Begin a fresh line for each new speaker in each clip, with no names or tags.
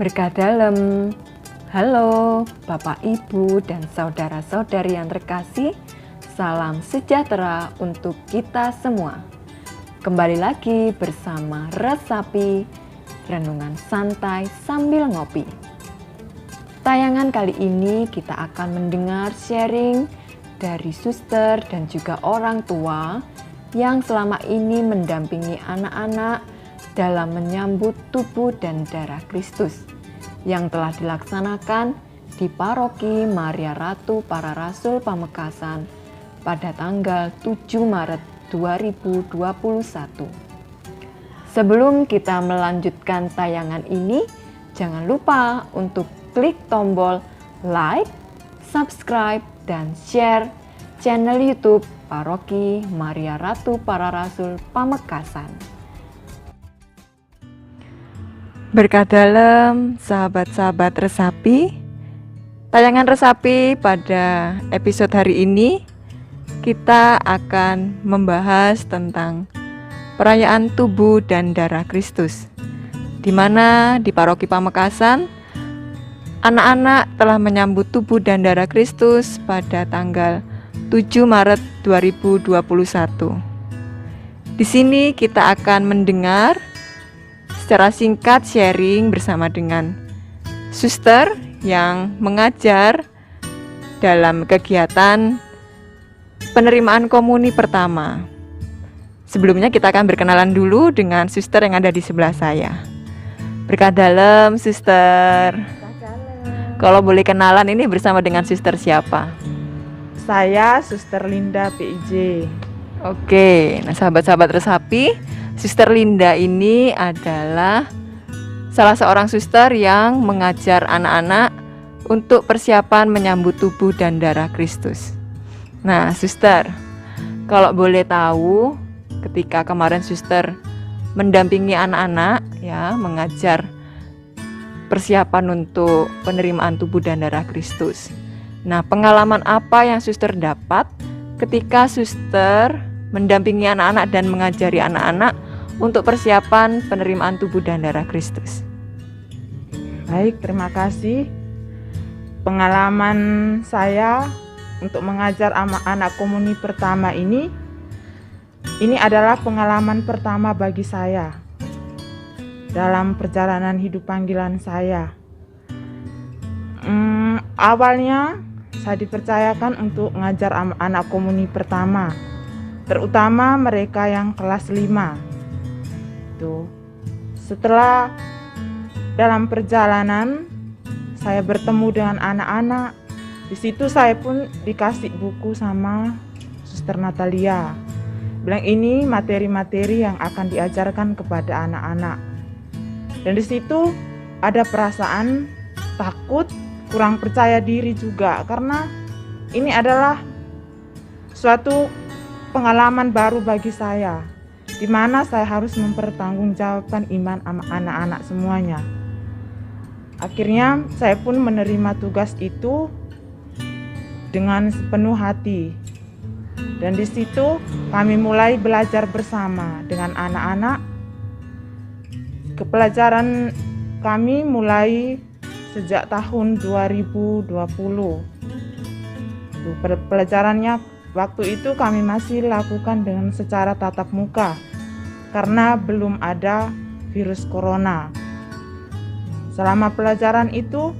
Berkah dalam. Halo Bapak, Ibu, dan saudara-saudari yang terkasih. Salam sejahtera untuk kita semua. Kembali lagi bersama Resapi, renungan santai sambil ngopi. Tayangan kali ini kita akan mendengar sharing dari suster dan juga orang tua yang selama ini mendampingi anak-anak dalam menyambut tubuh dan darah Kristus yang telah dilaksanakan di Paroki Maria Ratu Para Rasul Pamekasan pada tanggal 7 Maret 2021. Sebelum kita melanjutkan tayangan ini, jangan lupa untuk klik tombol like, subscribe, dan share channel YouTube Paroki Maria Ratu Para Rasul Pamekasan. Berkah dalam, sahabat-sahabat Resapi. Tayangan Resapi pada episode hari ini kita akan membahas tentang perayaan tubuh dan darah Kristus, di mana di Paroki Pamekasan anak-anak telah menyambut tubuh dan darah Kristus pada tanggal 7 Maret 2021. Di sini kita akan mendengar secara singkat sharing bersama dengan suster yang mengajar dalam kegiatan penerimaan komuni pertama. Sebelumnya kita akan berkenalan dulu dengan suster yang ada di sebelah saya. Berkah dalam, suster. Kalau boleh kenalan, ini bersama dengan suster siapa?
Saya Suster Linda PIJ.
Oke, nah sahabat-sahabat Resapi, Suster Linda ini adalah salah seorang suster yang mengajar anak-anak untuk persiapan menyambut tubuh dan darah Kristus. Nah, suster, kalau boleh tahu, ketika kemarin suster mendampingi anak-anak ya, mengajar persiapan untuk penerimaan tubuh dan darah Kristus. Nah, pengalaman apa yang suster dapat ketika suster mendampingi anak-anak dan mengajari anak-anak untuk persiapan penerimaan tubuh dan darah Kristus?
Baik, terima kasih. Pengalaman saya untuk mengajar anak komuni pertama ini adalah pengalaman pertama bagi saya dalam perjalanan hidup panggilan saya. Awalnya saya dipercayakan untuk mengajar anak komuni pertama, terutama mereka yang kelas 5. Setelah dalam perjalanan saya bertemu dengan anak-anak, di situ saya pun dikasih buku sama Suster Natalia. Bilang ini materi-materi yang akan diajarkan kepada anak-anak. Dan di situ ada perasaan takut, kurang percaya diri juga, karena ini adalah suatu pengalaman baru bagi saya, di mana saya harus mempertanggungjawabkan iman anak-anak semuanya. Akhirnya saya pun menerima tugas itu dengan sepenuh hati. Dan di situ kami mulai belajar bersama dengan anak-anak. Kepelajaran kami mulai sejak tahun 2020. Pelajarannya waktu itu kami masih lakukan dengan secara tatap muka karena belum ada virus corona. Selama pelajaran itu,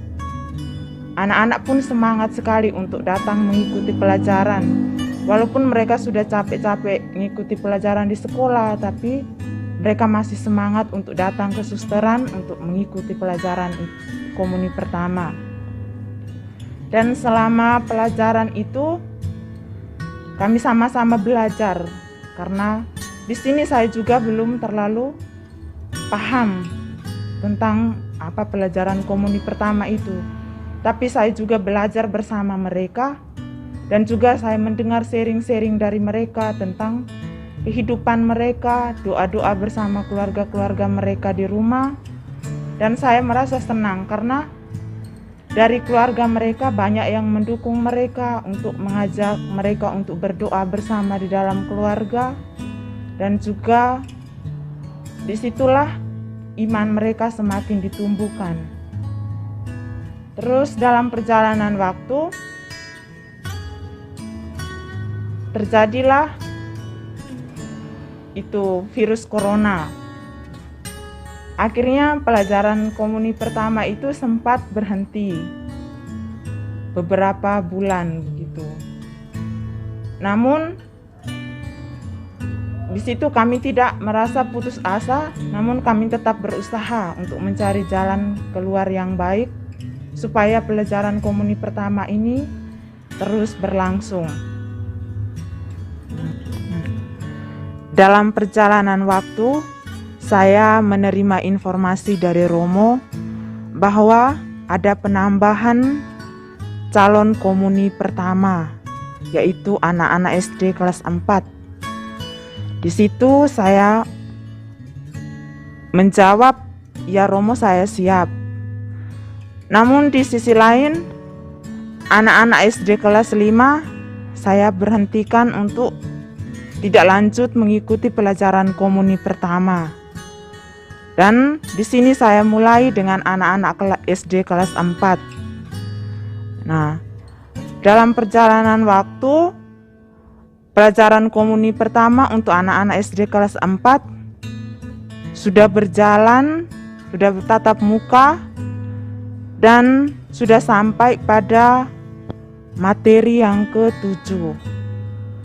anak-anak pun semangat sekali untuk datang mengikuti pelajaran. Walaupun mereka sudah capek-capek mengikuti pelajaran di sekolah, tapi mereka masih semangat untuk datang ke susteran untuk mengikuti pelajaran komuni pertama. Dan selama pelajaran itu, kami sama-sama belajar, karena di sini saya juga belum terlalu paham tentang apa pelajaran komuni pertama itu. Tapi saya juga belajar bersama mereka, dan juga saya mendengar sharing-sharing dari mereka tentang kehidupan mereka, doa-doa bersama keluarga-keluarga mereka di rumah. Dan saya merasa senang karena dari keluarga mereka banyak yang mendukung mereka untuk mengajak mereka untuk berdoa bersama di dalam keluarga. Dan juga disitulah iman mereka semakin ditumbuhkan. Terus dalam perjalanan waktu terjadilah itu virus corona. Akhirnya pelajaran komuni pertama itu sempat berhenti beberapa bulan gitu. Namun di situ kami tidak merasa putus asa, namun kami tetap berusaha untuk mencari jalan keluar yang baik supaya pelajaran komuni pertama ini terus berlangsung. Dalam perjalanan waktu, saya menerima informasi dari Romo bahwa ada penambahan calon komuni pertama, yaitu anak-anak SD kelas 4. Di situ saya menjawab, "Ya Romo, saya siap." Namun di sisi lain, anak-anak SD kelas 5 saya berhentikan untuk tidak lanjut mengikuti pelajaran komuni pertama. Dan di sini saya mulai dengan anak-anak SD kelas 4. Nah, dalam perjalanan waktu, pelajaran komuni pertama untuk anak-anak SD kelas 4 sudah berjalan, sudah bertatap muka, dan sudah sampai pada materi yang ke-7.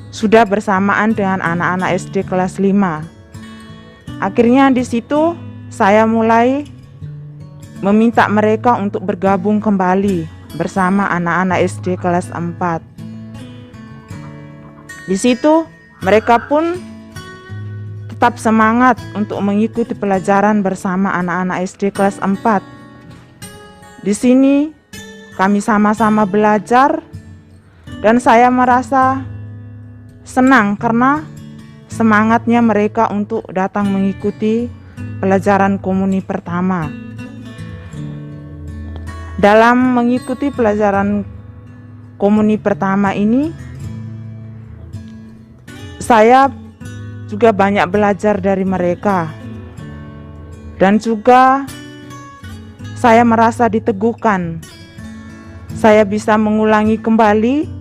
Sudah bersamaan dengan anak-anak SD kelas 5. Akhirnya di situ saya mulai meminta mereka untuk bergabung kembali bersama anak-anak SD kelas 4. Di situ mereka pun tetap semangat untuk mengikuti pelajaran bersama anak-anak SD kelas 4. Di sini kami sama-sama belajar dan saya merasa senang karena semangatnya mereka untuk datang mengikuti pelajaran komuni pertama. Dalam mengikuti pelajaran komuni pertama ini, saya juga banyak belajar dari mereka. Dan juga saya merasa diteguhkan. Saya bisa mengulangi kembali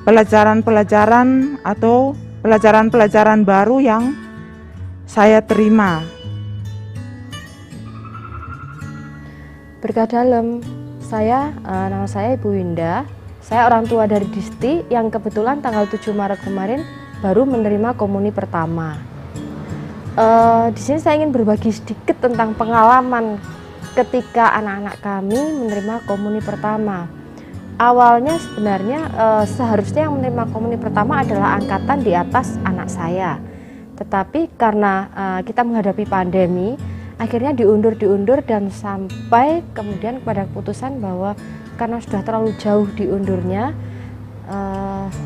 pelajaran-pelajaran atau pelajaran-pelajaran baru yang saya terima.
Berkah dalam, nama saya Ibu Winda. Saya orang tua dari Disti yang kebetulan tanggal 7 Maret kemarin baru menerima komuni pertama. Di sini saya ingin berbagi sedikit tentang pengalaman ketika anak-anak kami menerima komuni pertama. Awalnya sebenarnya seharusnya yang menerima komuni pertama adalah angkatan di atas anak saya. Tetapi karena kita menghadapi pandemi, akhirnya diundur dan sampai kemudian kepada keputusan bahwa karena sudah terlalu jauh diundurnya,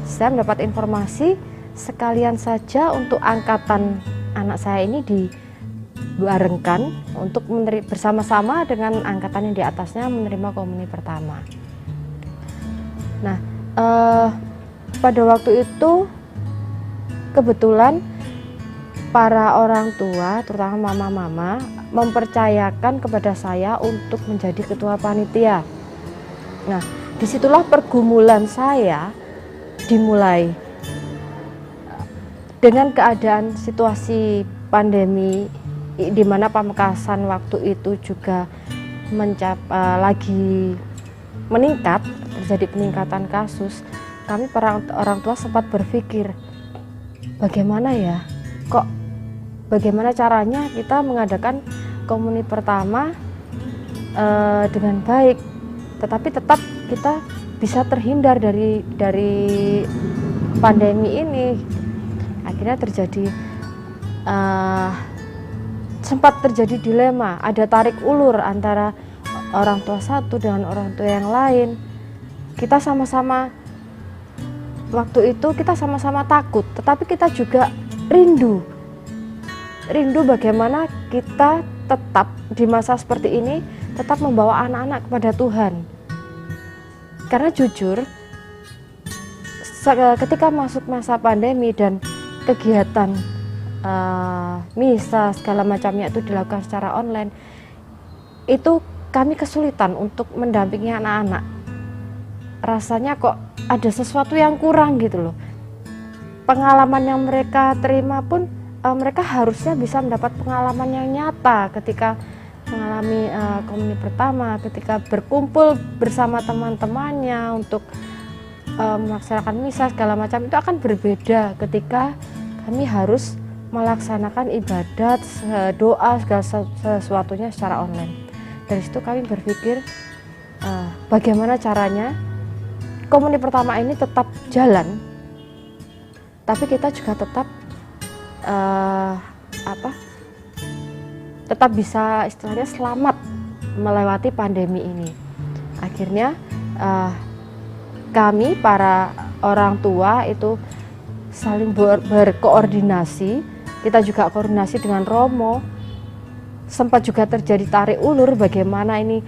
saya mendapat informasi sekalian saja untuk angkatan anak saya ini dibarengkan untuk bersama-sama dengan angkatan yang di atasnya menerima komuni pertama. Nah, pada waktu itu kebetulan para orang tua, terutama mama-mama, mempercayakan kepada saya untuk menjadi ketua panitia. Nah, disitulah pergumulan saya dimulai. Dengan keadaan situasi pandemi, di mana Pamekasan waktu itu juga lagi meningkat, terjadi peningkatan kasus, kami para orang tua sempat berpikir, bagaimana caranya kita mengadakan komuni pertama dengan baik, tetapi tetap kita bisa terhindar dari pandemi ini. Akhirnya sempat terjadi dilema, ada tarik ulur antara orang tua satu dengan orang tua yang lain. Waktu itu kita sama-sama takut, tetapi kita juga rindu bagaimana kita tetap di masa seperti ini tetap membawa anak-anak kepada Tuhan. Karena jujur, ketika masuk masa pandemi dan kegiatan misa segala macamnya itu dilakukan secara online, itu kami kesulitan untuk mendampingi anak-anak. Rasanya kok ada sesuatu yang kurang gitu loh. Pengalaman yang mereka terima pun mereka harusnya bisa mendapat pengalaman yang nyata ketika mengalami komuni pertama, ketika berkumpul bersama teman-temannya untuk melaksanakan misa segala macam, itu akan berbeda ketika kami harus melaksanakan ibadat, doa, segala sesuatunya secara online. Dari situ kami berpikir bagaimana caranya komuni pertama ini tetap jalan, tapi kita juga tetap tetap bisa istilahnya selamat melewati pandemi ini. Akhirnya kami para orang tua itu saling berkoordinasi. Kita juga koordinasi dengan Romo. Sempat juga terjadi tarik ulur bagaimana ini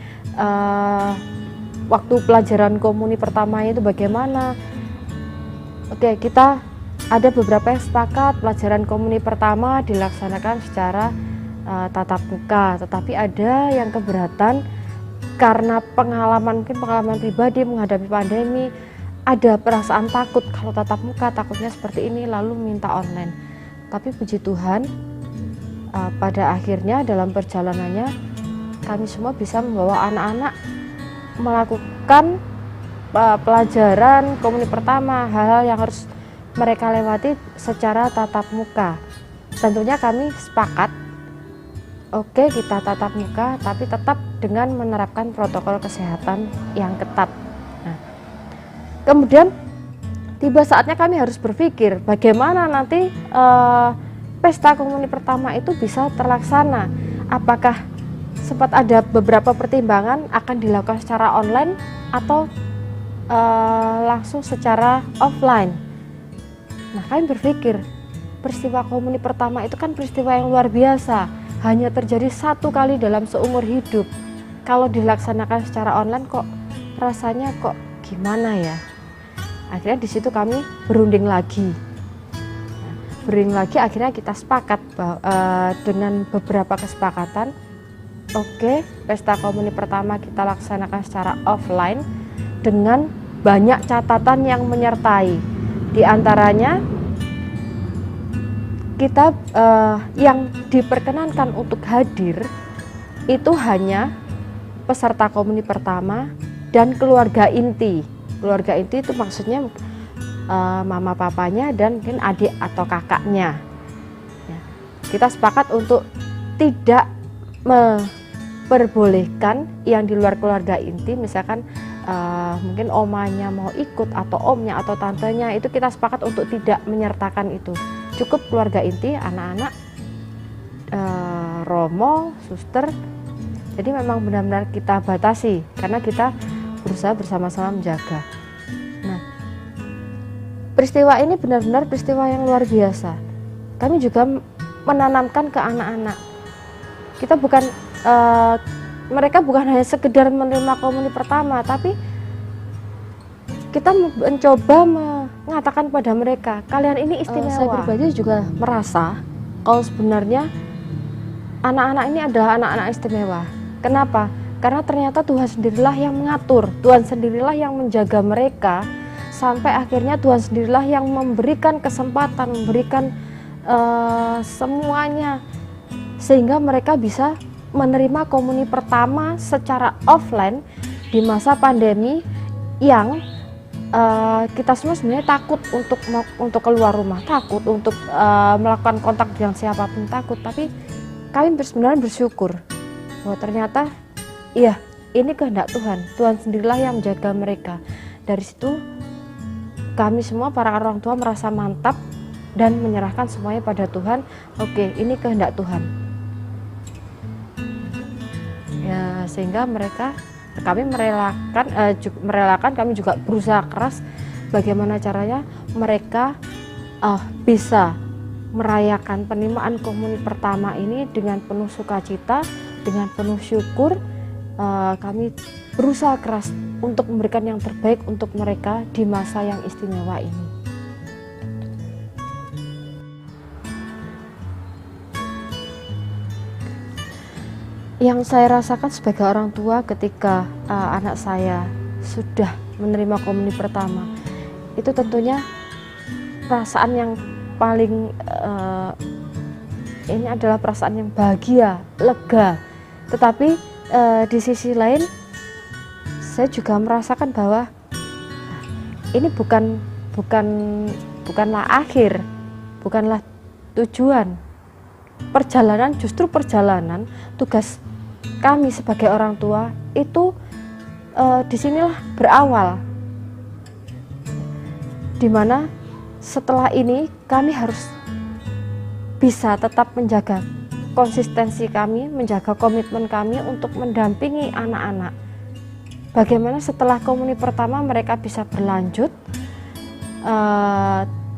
waktu pelajaran komuni pertamanya itu bagaimana. Oke, kita ada beberapa yang sepakat pelajaran komuni pertama dilaksanakan secara tatap muka, tetapi ada yang keberatan karena mungkin pengalaman pribadi menghadapi pandemi, ada perasaan takut kalau tatap muka, takutnya seperti ini, lalu minta online. Tapi puji Tuhan, pada akhirnya dalam perjalanannya kami semua bisa membawa anak-anak melakukan pelajaran komuni pertama, hal-hal yang harus mereka lewati secara tatap muka. Tentunya kami sepakat, oke, kita tatap muka, tapi tetap dengan menerapkan protokol kesehatan yang ketat. Nah, kemudian tiba saatnya kami harus berpikir bagaimana nanti pesta komuni pertama itu bisa terlaksana. Apakah sempat ada beberapa pertimbangan akan dilakukan secara online atau langsung secara offline. Nah, kami berpikir peristiwa komuni pertama itu kan peristiwa yang luar biasa, hanya terjadi satu kali dalam seumur hidup. Kalau dilaksanakan secara online kok rasanya kok gimana ya? Akhirnya di situ kami berunding lagi. Akhirnya kita sepakat dengan beberapa kesepakatan. Oke, pesta komuni pertama kita laksanakan secara offline dengan banyak catatan yang menyertai. Di antaranya kita yang diperkenankan untuk hadir itu hanya peserta komuni pertama dan keluarga inti. Keluarga inti itu maksudnya mama papanya dan mungkin adik atau kakaknya. Ya, kita sepakat untuk tidak memperbolehkan yang di luar keluarga inti, misalkan mungkin omanya mau ikut atau omnya atau tantenya, itu kita sepakat untuk tidak menyertakan itu. Cukup keluarga inti, anak-anak, Romo, suster. Jadi memang benar-benar kita batasi karena kita berusaha bersama-sama menjaga. Nah, peristiwa ini benar-benar peristiwa yang luar biasa. Kami juga menanamkan ke anak-anak. Kita bukan mereka bukan hanya sekedar menerima komuni pertama, tapi kita mencoba mengatakan pada mereka, kalian ini istimewa. Saya pribadi juga merasa kalau sebenarnya anak-anak ini adalah anak-anak istimewa. Kenapa? Karena ternyata Tuhan sendirilah yang mengatur, Tuhan sendirilah yang menjaga mereka, sampai akhirnya Tuhan sendirilah yang memberikan kesempatan, memberikan semuanya, sehingga mereka bisa menerima komuni pertama secara offline di masa pandemi yang kita semua sebenarnya takut untuk keluar rumah, takut untuk melakukan kontak dengan siapapun, takut. Tapi kami sebenarnya bersyukur bahwa ternyata iya, ini kehendak Tuhan. Tuhan sendirilah yang menjaga mereka. Dari situ kami semua para orang tua merasa mantap dan menyerahkan semuanya pada Tuhan. Oke, ini kehendak Tuhan. Ya, sehingga kami merelakan, kami juga berusaha keras bagaimana caranya mereka bisa merayakan penerimaan komuni pertama ini dengan penuh sukacita, dengan penuh syukur. Kami berusaha keras untuk memberikan yang terbaik untuk mereka di masa yang istimewa ini. Yang saya rasakan sebagai orang tua ketika anak saya sudah menerima komuni pertama, itu tentunya perasaan yang paling ini adalah perasaan yang bahagia, lega. Tetapi di sisi lain saya juga merasakan bahwa ini bukanlah akhir, bukanlah tujuan. Perjalanan, justru perjalanan tugas kami sebagai orang tua itu disinilah berawal, dimana setelah ini kami harus bisa tetap menjaga konsistensi kami, menjaga komitmen kami untuk mendampingi anak-anak. Bagaimana setelah komuni pertama mereka bisa berlanjut,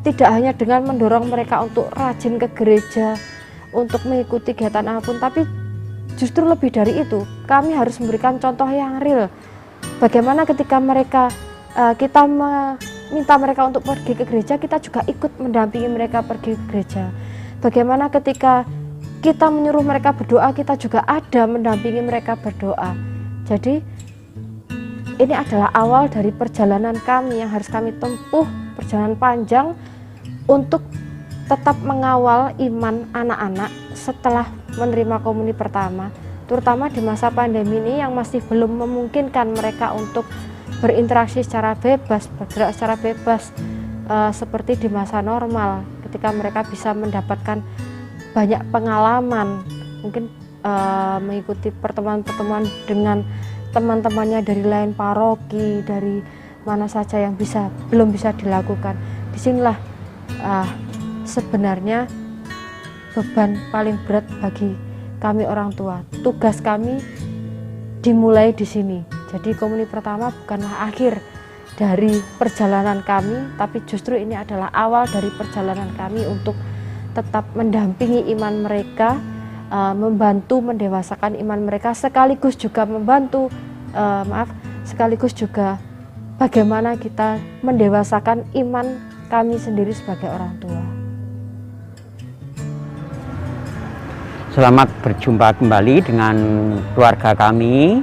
tidak hanya dengan mendorong mereka untuk rajin ke gereja, untuk mengikuti kegiatan apapun, tapi justru lebih dari itu, kami harus memberikan contoh yang real. Bagaimana ketika kita meminta mereka untuk pergi ke gereja, kita juga ikut mendampingi mereka pergi ke gereja. Bagaimana ketika kita menyuruh mereka berdoa, kita juga ada mendampingi mereka berdoa. Jadi ini adalah awal dari perjalanan kami yang harus kami tempuh, perjalanan panjang untuk tetap mengawal iman anak-anak setelah menerima komuni pertama, terutama di masa pandemi ini yang masih belum memungkinkan mereka untuk berinteraksi secara bebas, bergerak secara bebas seperti di masa normal, ketika mereka bisa mendapatkan banyak pengalaman, mungkin mengikuti pertemuan-pertemuan dengan teman-temannya dari lain paroki, dari mana saja yang belum bisa dilakukan. Disinilah sebenarnya beban paling berat bagi kami orang tua. Tugas kami dimulai di sini. Jadi komuni pertama bukanlah akhir dari perjalanan kami, tapi justru ini adalah awal dari perjalanan kami untuk tetap mendampingi iman mereka, membantu mendewasakan iman mereka, sekaligus juga sekaligus juga bagaimana kita mendewasakan iman kami sendiri sebagai orang tua.
Selamat berjumpa kembali dengan keluarga kami,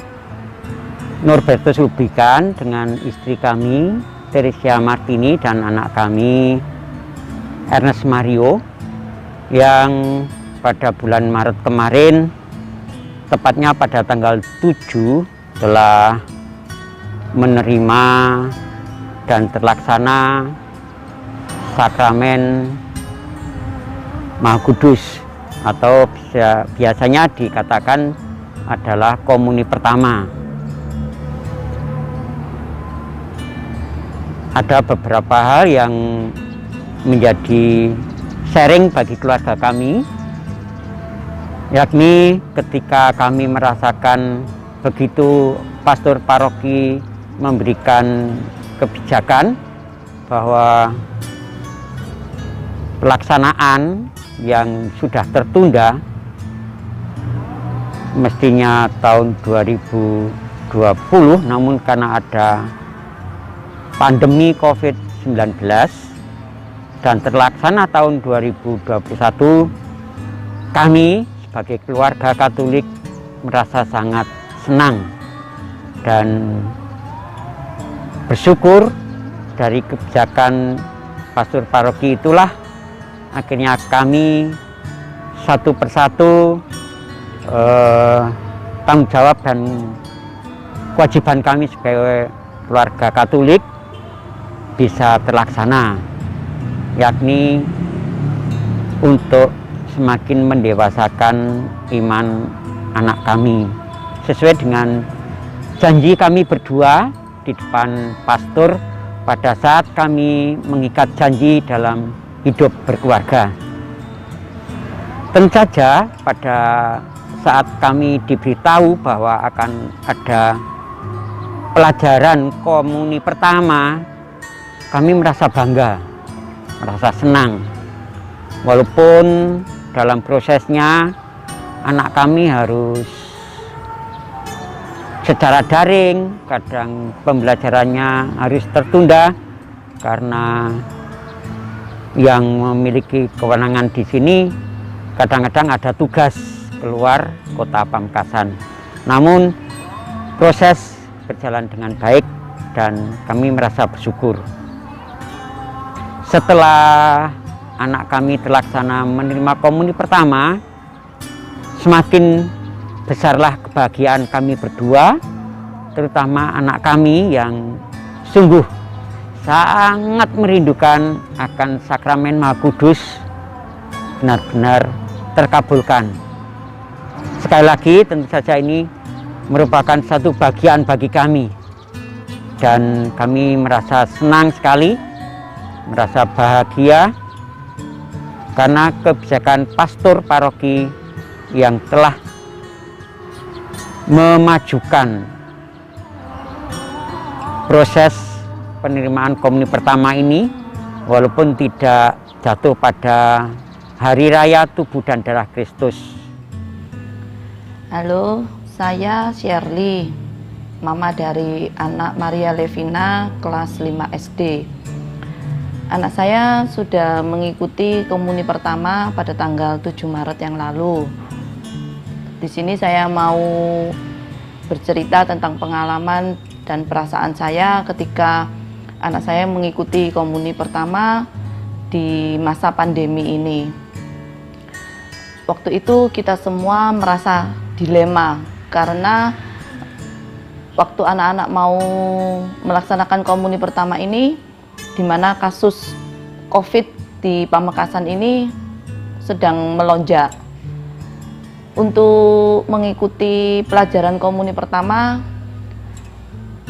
Norbertus Lubikan, dengan istri kami, Teresia Martini, dan anak kami, Ernest Mario, yang pada bulan Maret kemarin, tepatnya pada tanggal 7, telah menerima dan terlaksana sakramen Maha Kudus, atau biasanya dikatakan adalah komuni pertama. Ada beberapa hal yang menjadi sharing bagi keluarga kami, yakni ketika kami merasakan begitu pastor paroki memberikan kebijakan bahwa pelaksanaan yang sudah tertunda mestinya tahun 2020, namun karena ada pandemi COVID-19 dan terlaksana tahun 2021, kami sebagai keluarga Katolik merasa sangat senang dan bersyukur. Dari kebijakan pastor paroki itulah akhirnya kami satu persatu tanggung jawab dan kewajiban kami sebagai keluarga Katolik bisa terlaksana, yakni untuk semakin mendewasakan iman anak kami sesuai dengan janji kami berdua di depan pastor pada saat kami mengikat janji dalam hidup berkeluarga. Tentu saja pada saat kami diberitahu bahwa akan ada pelajaran komuni pertama, kami merasa bangga, merasa senang. Walaupun dalam prosesnya anak kami harus secara daring, kadang pembelajarannya harus tertunda karena yang memiliki kewenangan di sini kadang-kadang ada tugas keluar kota Pamekasan. Namun proses berjalan dengan baik dan kami merasa bersyukur. Setelah anak kami terlaksana menerima komuni pertama, semakin besarlah kebahagiaan kami berdua, terutama anak kami yang sungguh sangat merindukan akan sakramen Maha Kudus benar-benar terkabulkan. Sekali lagi tentu saja ini merupakan satu bagian bagi kami dan kami merasa senang sekali, merasa bahagia karena kebijakan pastor paroki yang telah memajukan proses penerimaan komuni pertama ini, walaupun tidak jatuh pada hari raya tubuh dan darah Kristus.
Halo, saya Shirley, mama dari anak Maria Levina kelas 5 SD. Anak saya sudah mengikuti komuni pertama pada tanggal 7 Maret yang lalu. Di sini saya mau bercerita tentang pengalaman dan perasaan saya ketika anak saya mengikuti komuni pertama di masa pandemi ini. Waktu itu kita semua merasa dilema karena waktu anak-anak mau melaksanakan komuni pertama ini, di mana kasus COVID di Pamekasan ini sedang melonjak. Untuk mengikuti pelajaran komuni pertama,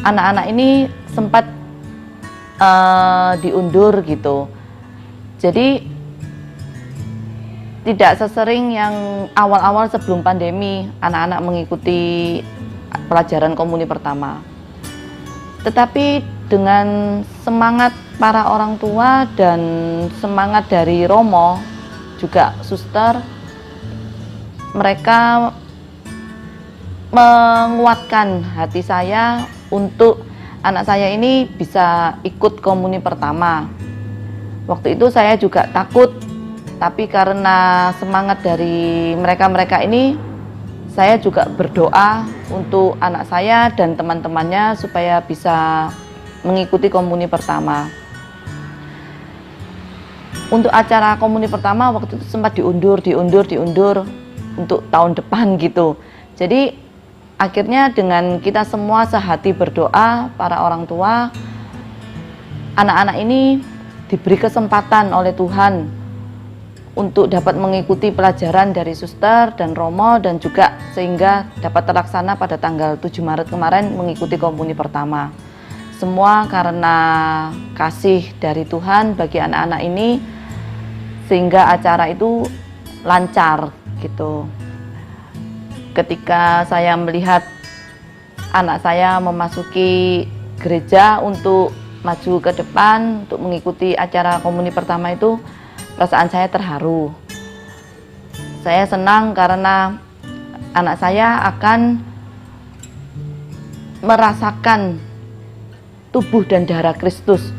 anak-anak ini sempat diundur gitu. Jadi tidak sesering yang awal-awal sebelum pandemi anak-anak mengikuti pelajaran komuni pertama. Tetapi dengan semangat para orang tua dan semangat dari Romo, juga suster, mereka menguatkan hati saya untuk anak saya ini bisa ikut komuni pertama. Waktu itu saya juga takut, tapi karena semangat dari mereka-mereka ini, saya juga berdoa untuk anak saya dan teman-temannya supaya bisa mengikuti komuni pertama. Untuk acara komuni pertama waktu itu sempat diundur untuk tahun depan gitu. Jadi akhirnya dengan kita semua sehati berdoa, para orang tua, anak-anak ini diberi kesempatan oleh Tuhan untuk dapat mengikuti pelajaran dari suster dan Romo, dan juga sehingga dapat terlaksana pada tanggal 7 Maret kemarin mengikuti komuni pertama. Semua karena kasih dari Tuhan bagi anak-anak ini, sehingga acara itu lancar gitu. Ketika saya melihat anak saya memasuki gereja untuk maju ke depan untuk mengikuti acara komuni pertama itu, perasaan saya terharu. Saya senang karena anak saya akan merasakan tubuh dan darah Kristus.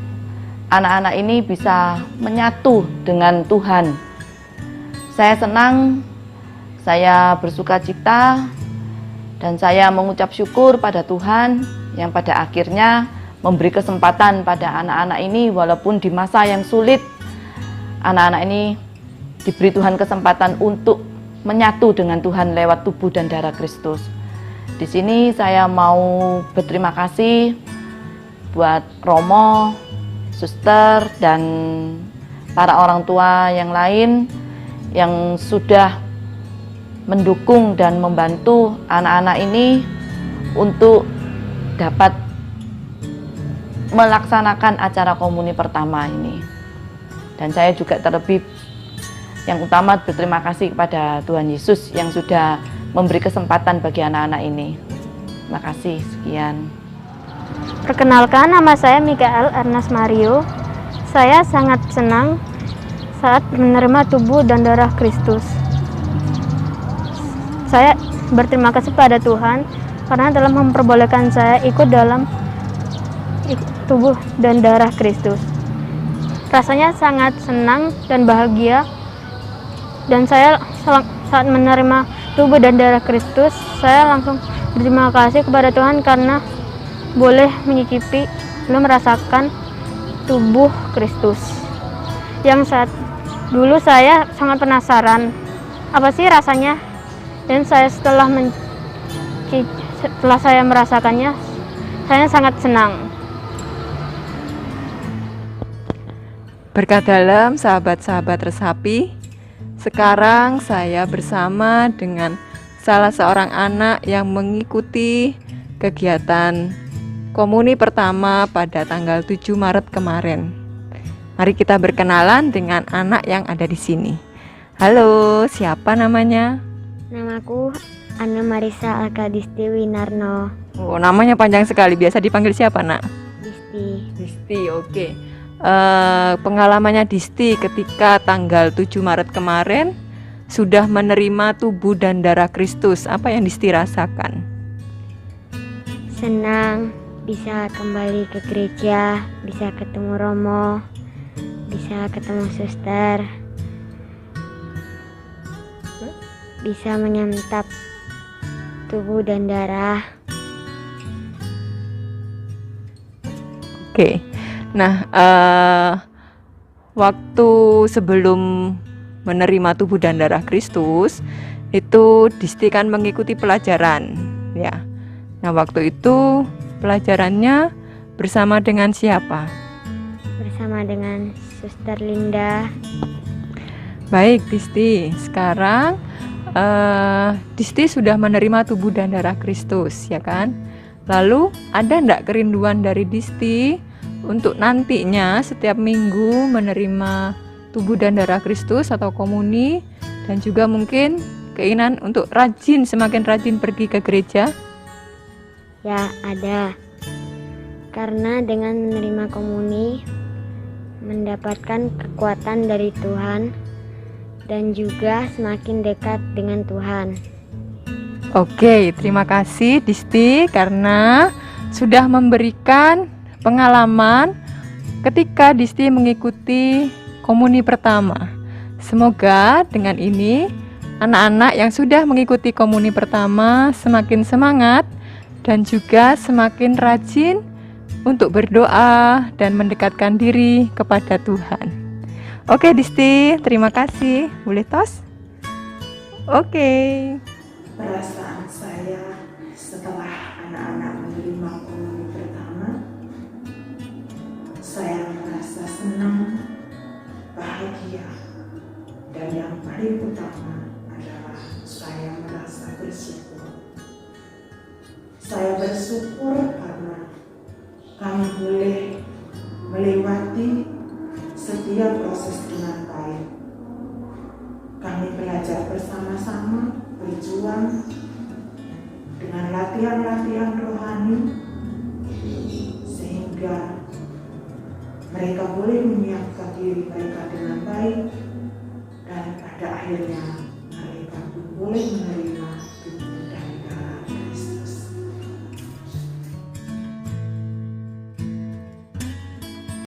Anak-anak ini bisa menyatu dengan Tuhan. Saya senang, saya bersuka cita, dan saya mengucap syukur pada Tuhan yang pada akhirnya memberi kesempatan pada anak-anak ini, walaupun di masa yang sulit, anak-anak ini diberi Tuhan kesempatan untuk menyatu dengan Tuhan lewat tubuh dan darah Kristus. Di sini saya mau berterima kasih buat Romo, suster, dan para orang tua yang lain yang sudah mendukung dan membantu anak-anak ini untuk dapat melaksanakan acara komuni pertama ini. Dan saya juga terlebih yang utama berterima kasih kepada Tuhan Yesus yang sudah memberi kesempatan bagi anak-anak ini. Terima kasih, sekian.
Perkenalkan, nama saya Mikael Ernest Mario. Saya sangat senang saat menerima tubuh dan darah Kristus. Saya berterima kasih pada Tuhan karena telah memperbolehkan saya ikut dalam tubuh dan darah Kristus. Rasanya sangat senang dan bahagia, dan saya saat menerima tubuh dan darah Kristus, saya langsung berterima kasih kepada Tuhan karena boleh menyicipi, belum merasakan tubuh Kristus. Yang saat dulu saya sangat penasaran, apa sih rasanya? Dan setelah saya merasakannya, saya sangat senang.
Berkat dalam sahabat-sahabat Resapi, sekarang saya bersama dengan salah seorang anak yang mengikuti kegiatan komuni pertama pada tanggal 7 Maret kemarin. Mari kita berkenalan dengan anak yang ada di sini. Halo, siapa namanya?
Namaku Anna Marisa Alkadisti Winarno.
Oh, namanya panjang sekali. Biasa dipanggil siapa, Nak?
Disti.
Disti, oke. Pengalamannya Disti ketika tanggal 7 Maret kemarin sudah menerima tubuh dan darah Kristus. Apa yang Disti rasakan?
Senang bisa kembali ke gereja, bisa ketemu Romo, bisa ketemu suster, bisa menyantap tubuh dan darah.
Oke. Nah, waktu sebelum menerima tubuh dan darah Kristus itu Disti kan mengikuti pelajaran, ya. Nah, waktu itu pelajarannya bersama dengan siapa?
Bersama dengan Suster Linda.
Baik, Disti. Sekarang Disti sudah menerima tubuh dan darah Kristus, ya kan? Lalu ada enggak kerinduan dari Disti untuk nantinya setiap minggu menerima tubuh dan darah Kristus atau komuni, dan juga mungkin keinginan untuk semakin rajin pergi ke gereja?
Ya, ada. Karena dengan menerima komuni mendapatkan kekuatan dari Tuhan dan juga semakin dekat dengan Tuhan.
Oke, terima kasih Disti karena sudah memberikan pengalaman ketika Disti mengikuti komuni pertama. Semoga dengan ini anak-anak yang sudah mengikuti komuni pertama semakin semangat dan juga semakin rajin untuk berdoa dan mendekatkan diri kepada Tuhan. Oke Disti, terima kasih. Boleh tos? Oke.
Perasaan saya setelah anak-anak menerima komuni pertama, saya merasa senang, bahagia, dan yang paling utama adalah saya merasa bersyukur. Saya bersyukur karena kami boleh melewati setiap proses dengan baik. Kami belajar bersama-sama, berjuang dengan latihan-latihan rohani sehingga mereka boleh menyiapkan diri mereka dengan baik dan pada akhirnya